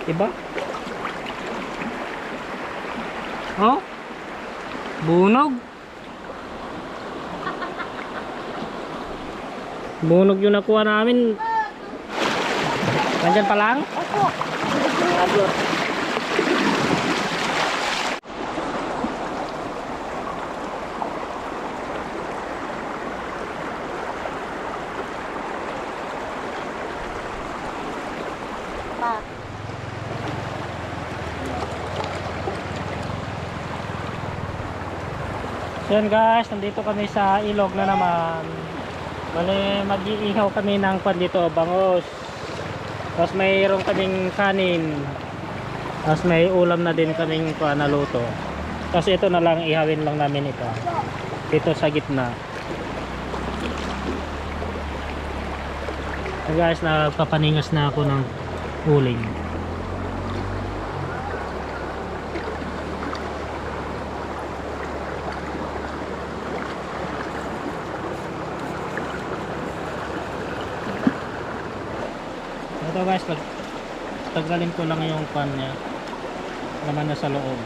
Iba? Oh? Bunog? Bunog yung nakuha namin. Nandyan pa lang? Opo. Pa. So yun guys, nandito kami sa ilog na naman. Bale, mag-iihaw kami ng pan dito, bangus. Tapos mayroon kaming kanin. Tapos may ulam na din kaming naluto. Tapos ito na lang, ihawin lang namin ito. Ito sa gitna. So guys, nagpapaningas na ako ng uling. Ito guys, tanggalin ko lang yung pan nya, laman na sa loob.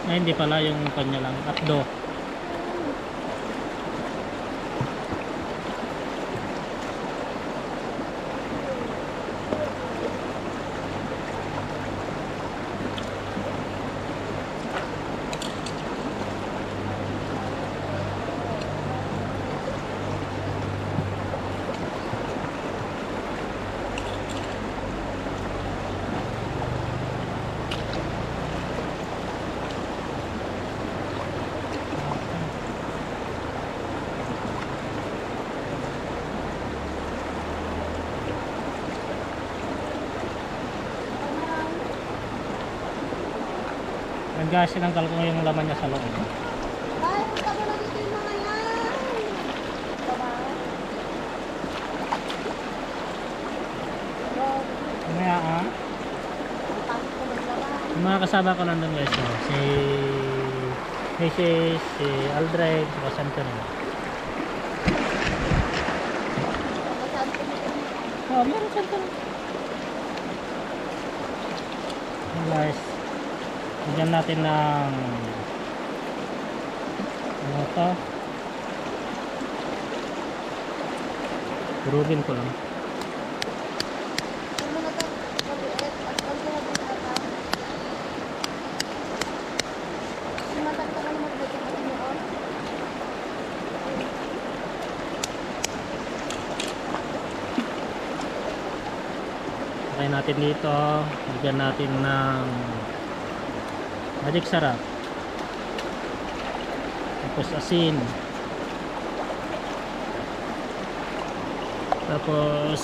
Ay, hindi pala, yung pan nya lang, apdo. Guys, sinanggal ko yung laman niya sa loob. Ay, punta mo lang dito yung mga yan. Baba. Mamaya Ang pangit ko maglaba. yung mga kasama ko nandun guys, no? Si Mrs., si Aldred, si Anthony. Masyado ko dito. Oh, meron si Anthony. Ayan guys, lagyan natin ng ano ito, turugin ko lang. Ano na to? Mabiit. At pag sinabi na ata. Simatag ka na magbigay ka sa noon. Lagay natin dito, lagyan natin ng magic sarap, tapos asin, tapos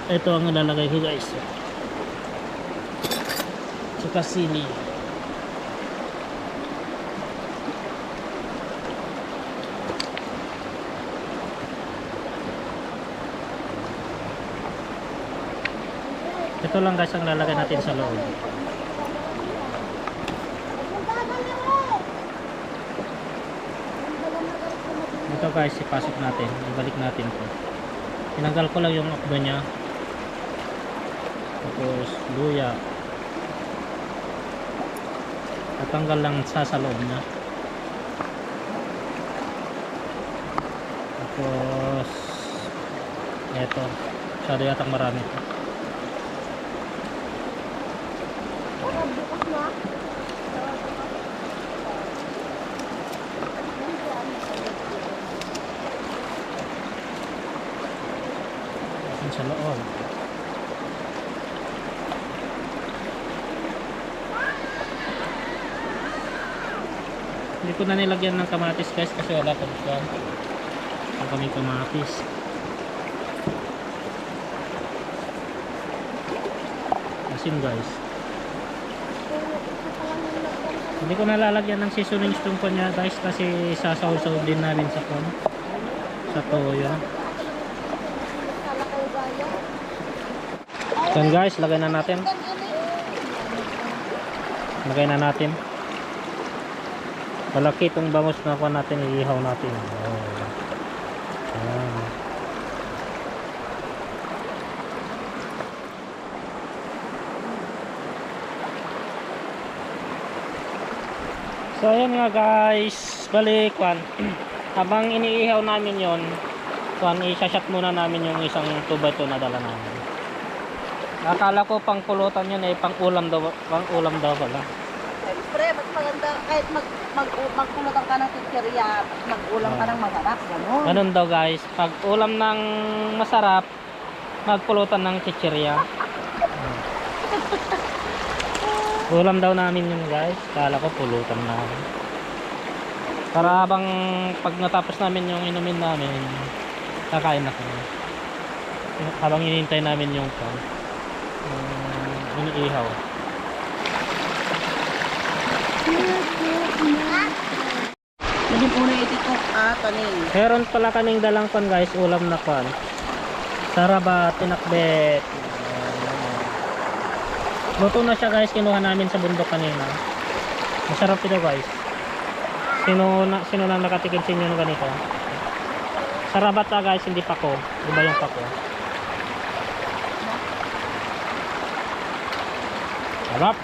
ito ang ilalagay ko guys, tsaka sili. Ito lang guys ang lalagay natin sa loob. Ito guys, ipasok natin, ibalik natin to. Tinanggal ko lang yung akdo nya, tapos luya, tatanggal lang sa loob nya, tapos eto, masyado yatang marami to. Bukas na. Asin sa loob. Hindi ko na nilagyan ng kamatis guys kasi wala pa dito. Wala kami kamatis. Asin guys. Hindi ko nalalagyan ng seasoning stone ko niya guys kasi sasaw-saw din namin sa kon, sa toyo. Yan guys, lagay na natin. Lagay na natin. Malaki itong bangus na kuha natin, iihaw natin. Oh. Ayan. So ayan nga guys, balik kwan. Habang iniihaw namin yon, kwan, isa-shot muna namin yung isang 2x2 na dala namin. Akala ko pang pulutan yun eh, pang ulam daw pala. Siyempre, mas maganda kahit magpulutan ka ng chichirya, mag-ulam ka ng masarap, gano'n. Ganun daw guys, pag ulam ng masarap, magpulutan ng chichirya. Ulam daw namin yun guys, kala ko pulutan namin. Para habang pag natapos namin yung inumin namin, kakain na kami. Habang hinihintay namin yung iniihaw. Hindi po na itikok kanin. Meron pala kaming dalang pan guys, ulam na pan. Saraba, tinakbet. Luto na siya guys, kinuha namin sa bundok kanina. Masarap ito guys. Sino na nakatikim sa inyo ng ganito? Sarabat guys, hindi pako. Diba yung pako? Sarap.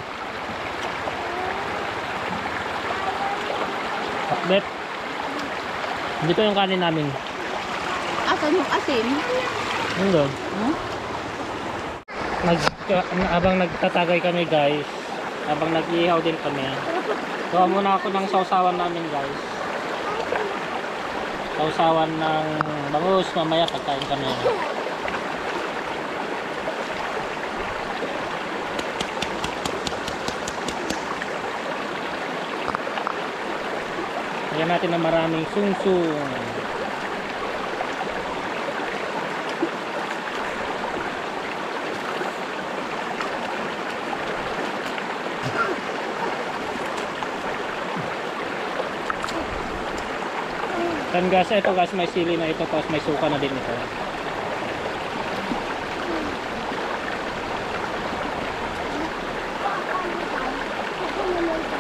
Takbet. Dito yung kanin namin. Asan yung asin? Ano? Habang nagtatagay kami guys, habang nag-ihaw din kami, gawa muna ako ng sausawan namin guys. Sausawan ng bangus, mamaya pagkain kami. Lagyan natin ng maraming sungsung. Then guys, ito guys, may sili na ito, tapos may suka na din ito.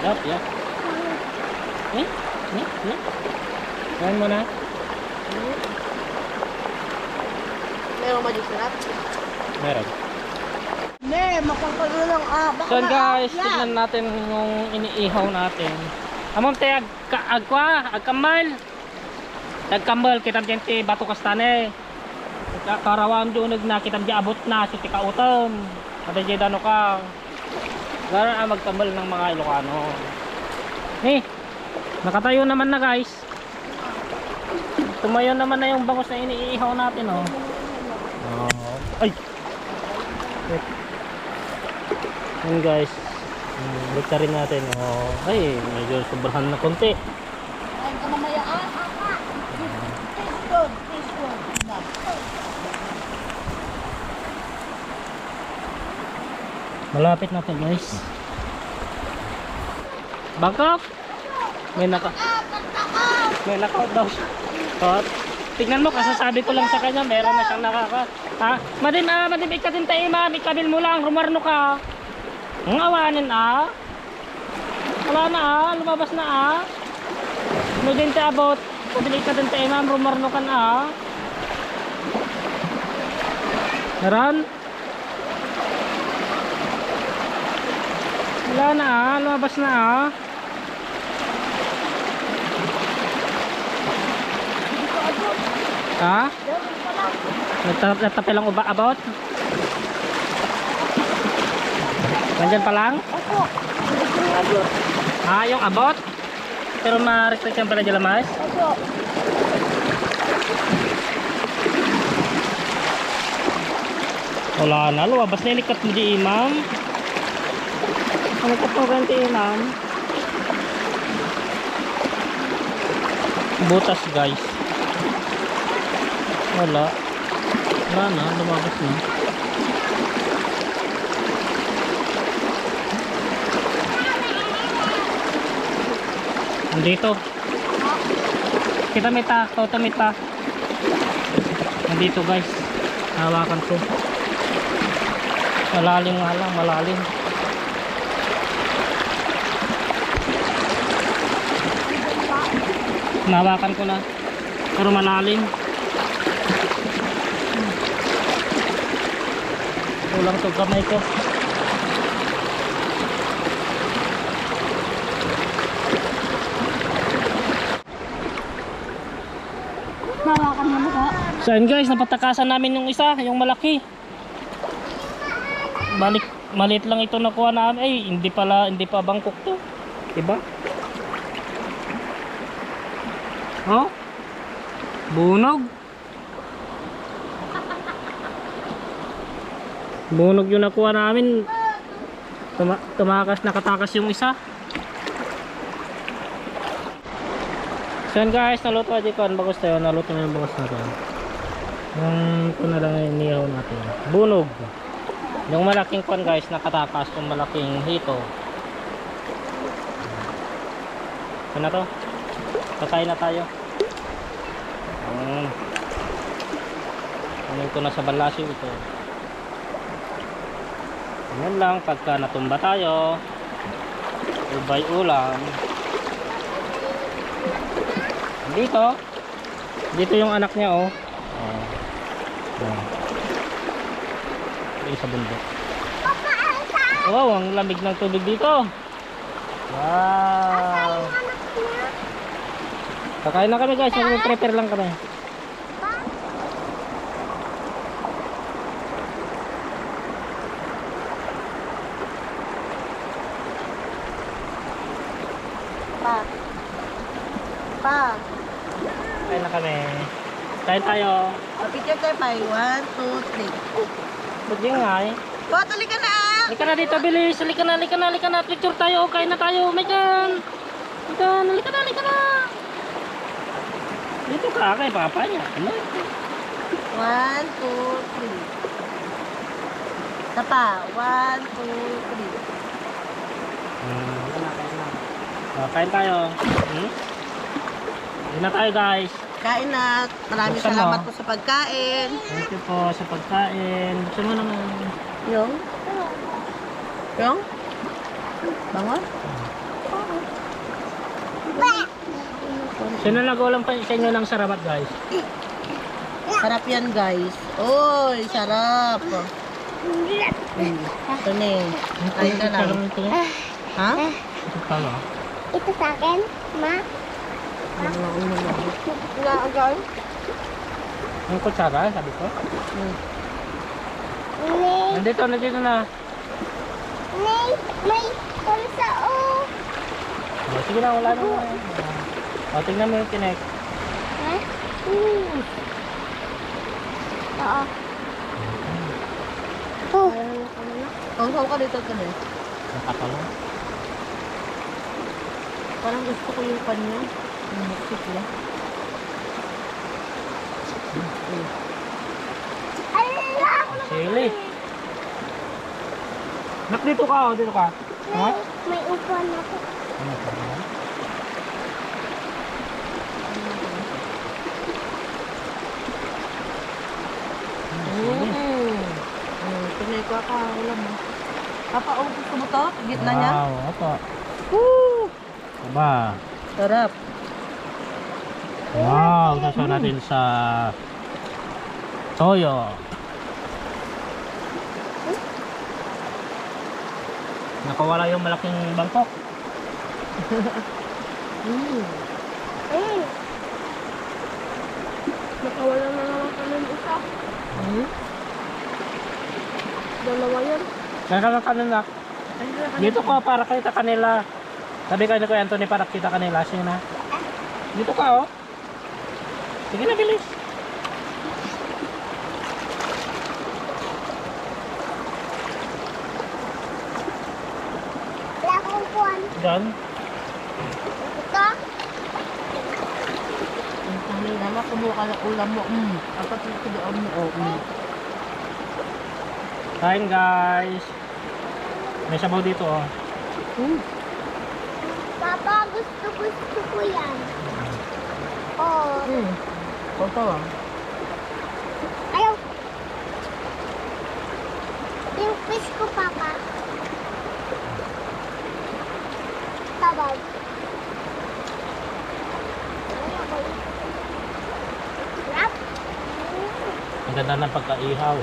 Yup, yup. Yan mo na. Meron ba di sarap? Meron. Ne, makapagano lang So guys, tignan natin yung iniihaw natin. Amon te agkamal. Nagkambal kitam jente batu kastane. Karawam junog na kitam di abot na si tikautom. Kada jay dano ka. Gara magkambal ng mga Ilocano. Nakatayo naman na guys. Tumayo naman na yung bangus na iniihaw natin oh. Ay. Yan guys. Bukta rin natin oh. Ay, medyo sobrahan na konti. Ay, ka mamaya Taste good. Malapit na to guys. Bangkok. May knockout daw siya. Oh, tignan mo, kasasabi ko lang sa kanya, meron na siyang nakaka. Ha? Madim ikatin tayo ma'am, ikabil mo lang, rumarno ka. Ang awanin wala na lumabas na ano din tayo about, pabili ikatin tayo ma'am, rumarno ka na Meron? Wala na lumabas na Ha? Nagtapi lang about? Nandyan pa lang? Opo. Yung about? Pero ma-restrict yan pala dyan lamas? Opo. Wala na, luwabas na ilikat mo di imam. Ano ka po ganti imam? Butas guys. Wala na, lumabas na. Nandito kita mita, kautamita. Nandito guys, hawakan ko. Malalim nga lang, malalim. Nahawakan ko na, pero malalim. Kulang to kamay ko. Hawakan mo na. So yun guys, napatakasan namin yung isa, yung malaki. Maliit lang ito nakuha namin. Ay, hindi pa bangkok to. Diba? Oh? Bunog. Bunog yung nakuha namin. Nakatakas yung isa. So yun guys, naluto na dito. Bagos tayo, naluto na yung bagos natin. Yung ito na lang yung inihaw natin. Bunog. Yung malaking kwan guys, nakatakas yung malaking hito. Ito na to. Kakain na tayo. Ano ko na sa balasyo ito. Yan lang pagka natumba tayo. Ubay ulam. Dito yung anak niya oh. Sa bundok. Wow, ang lamig ng tubig dito. Wow. Kakain na kami guys, mag-prepare lang kami. Pa. Kain na kami. Kain tayo. Picture tayo pa. 1, 2, 3. Buding nga eh. Pa, tuloy ka na. Halika na dito, bilis. Halika na. Picture tayo. Kain na tayo. May kan. Halika na. Dito ka kay papa niya. Ano? 1, 2, 3. Tapa. 1, 2, 3. Kain tayo. Kain na tayo guys. Kain na. Maraming Buksan salamat mo. po sa pagkain. Thank you po sa pagkain. Buksan mo naman. Yung? Bangon? Sino nag-ulam pa sa inyo ng sarabat guys? Sarap yan guys. Oy, sarap. Ito na eh. Kain ka lang. Ha? Ito pala. Ito sa akin, ma. Naagal? Yung kutsara, sabi ko. Nay, Nandito na. may pulsa oh. Sige na, wala na. Tingnan mo yung tinek. Ha? Oo. Oh. Pangsaw ka dito ka na. Nakapalo. Parang gusto ko yung kanya. Yung muksik lang. Ala! Sili. Nak, dito ka. Ha? May upuan na po. Ano pa ba? Pinay ko ako. Wala mo. Papa, gusto mo to? Gitna niya? Wow, apa? Woo! Aba. Sarap. Wow, sasaw natin sa toyo. Nakawala yung malaking bangkok. Nakawala na naman kami ng isa. Dalawa yan. Kaya kanila. Dito ka para kita kanila. Sabi ka ni Kuya Anthony para kita kanila. Sige na. Dito ka oh. Sige na, bilis. Wala akong upuan. Diyan. Ito? Ang kami naman, kumuha ka ng ulam mo. Apat yung kidoon mo. Kain guys. May sabaw dito oh. Papa, gusto ko yan. Oh. Ito ah. Ayaw. Yung fish ko, Papa. Tabag. Sarap. Ang ganda ng pagkaihaw.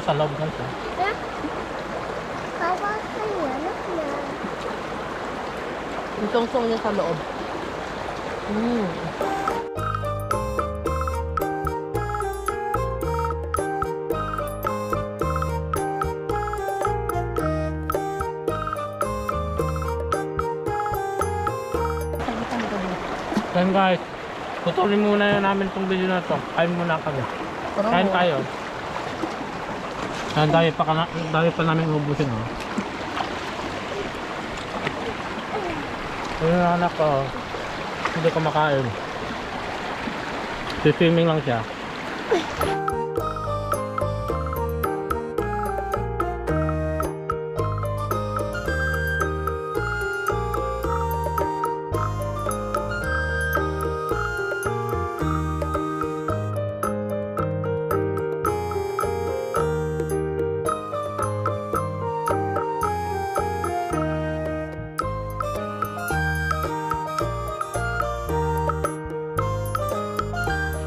sa loob lang siya. Ha? Kawasan yan. Ano yan? Yung tungsong niya sa loob. Then guys, putulin muna namin itong video na to. Kain muna kami. Kain tayo. Dami pa namin ubusin. Oh. Yung anak ko, hindi ko makain. Swimming lang siya.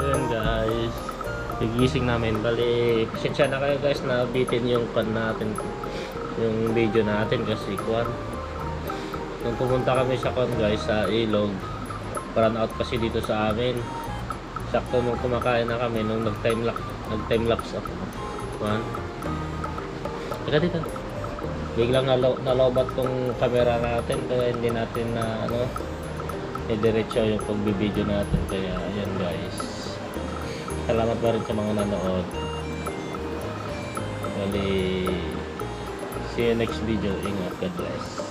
Ayan guys, gigising namin. Bali, pasensya na kayo guys na bitin yung pan natin, yung video natin kasi kuwan. Nung pumunta kami sa kuwan guys, sa ilog, run out kasi dito sa amin. Sakto nung kumakain na kami, nung nag-time lapse ako. Kuwan. Teka dito. Biglang nalobat tong camera natin kaya hindi natin na diretso yung pagbibideo natin. Kaya ayan guys, salamat pa rin sa mga nanood. Bali, see you next video. Ingat, God bless.